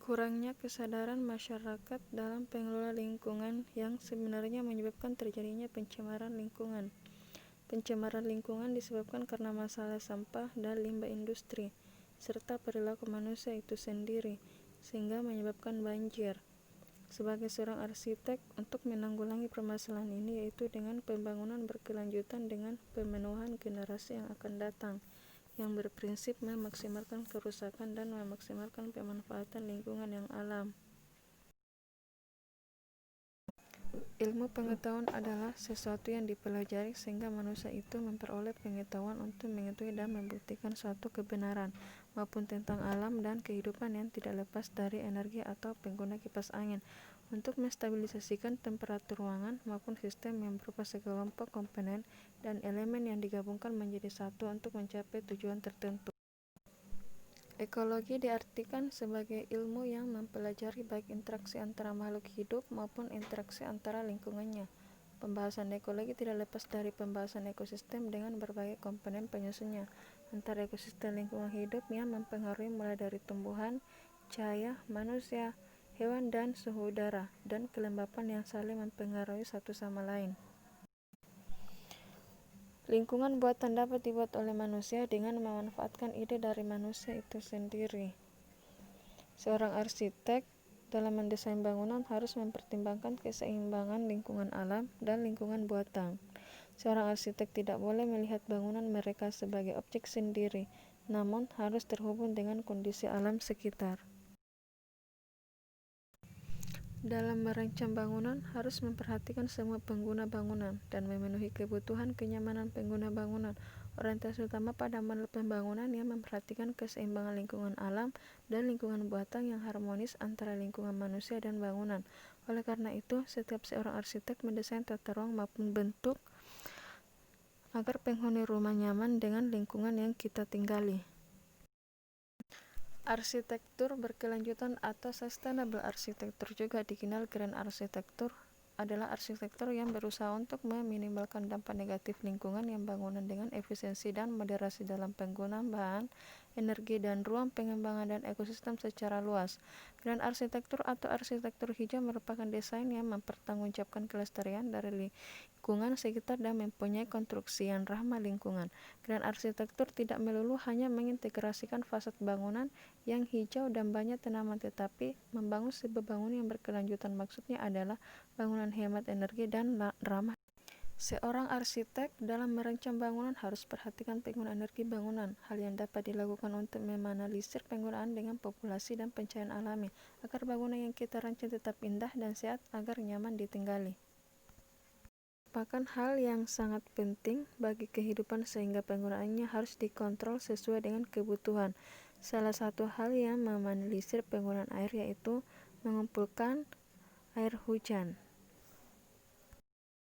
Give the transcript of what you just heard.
Kurangnya kesadaran masyarakat dalam pengelola lingkungan yang sebenarnya menyebabkan terjadinya pencemaran lingkungan. Pencemaran lingkungan disebabkan karena masalah sampah dan limbah industri, serta perilaku manusia itu sendiri, sehingga menyebabkan banjir. Sebagai seorang arsitek, untuk menanggulangi permasalahan ini yaitu dengan pembangunan berkelanjutan dengan pemenuhan generasi yang akan datang, yang berprinsip memaksimalkan kerusakan dan memaksimalkan pemanfaatan lingkungan yang alam. Ilmu pengetahuan adalah sesuatu yang dipelajari sehingga manusia itu memperoleh pengetahuan untuk mengetahui dan membuktikan suatu kebenaran, maupun tentang alam dan kehidupan yang tidak lepas dari energi atau pengguna kipas angin, untuk menstabilisasikan temperatur ruangan maupun sistem yang berupa sekelompok komponen dan elemen yang digabungkan menjadi satu untuk mencapai tujuan tertentu. Ekologi diartikan sebagai ilmu yang mempelajari baik interaksi antara makhluk hidup maupun interaksi antara lingkungannya. Pembahasan ekologi tidak lepas dari pembahasan ekosistem dengan berbagai komponen penyusunnya, antara ekosistem lingkungan hidup yang mempengaruhi mulai dari tumbuhan, cahaya, manusia, hewan, dan suhu udara, dan kelembapan yang saling mempengaruhi satu sama lain. Lingkungan buatan dapat dibuat oleh manusia dengan memanfaatkan ide dari manusia itu sendiri. Seorang arsitek dalam mendesain bangunan harus mempertimbangkan keseimbangan lingkungan alam dan lingkungan buatan. Seorang arsitek tidak boleh melihat bangunan mereka sebagai objek sendiri, namun harus terhubung dengan kondisi alam sekitar. Dalam merancang bangunan, harus memperhatikan semua pengguna bangunan dan memenuhi kebutuhan kenyamanan pengguna bangunan. Orientasi utama pada model pembangunan yang memperhatikan keseimbangan lingkungan alam dan lingkungan buatan yang harmonis antara lingkungan manusia dan bangunan. Oleh karena itu, setiap seorang arsitek mendesain tata ruang maupun bentuk agar penghuni rumah nyaman dengan lingkungan yang kita tinggali. Arsitektur berkelanjutan atau sustainable architecture, juga dikenal green architecture, adalah arsitektur yang berusaha untuk meminimalkan dampak negatif lingkungan yang bangunan dengan efisiensi dan moderasi dalam penggunaan bahan, energi, dan ruang pengembangan dan ekosistem secara luas. Green arsitektur atau arsitektur hijau merupakan desain yang mempertanggungjawabkan kelestarian dari lingkungan sekitar dan mempunyai konstruksi yang ramah lingkungan. Green arsitektur tidak melulu hanya mengintegrasikan fasad bangunan yang hijau dan banyak tanaman, tetapi membangun sebuah bangunan yang berkelanjutan. Maksudnya adalah bangunan hemat energi dan ramah. Seorang arsitek dalam merancang bangunan harus perhatikan penggunaan energi bangunan, hal yang dapat dilakukan untuk meminimalisir penggunaan dengan populasi dan pencahayaan alami, agar bangunan yang kita rancang tetap indah dan sehat agar nyaman ditinggali. Merupakan hal yang sangat penting bagi kehidupan sehingga penggunaannya harus dikontrol sesuai dengan kebutuhan. Salah satu hal yang meminimalisir penggunaan air yaitu mengumpulkan air hujan.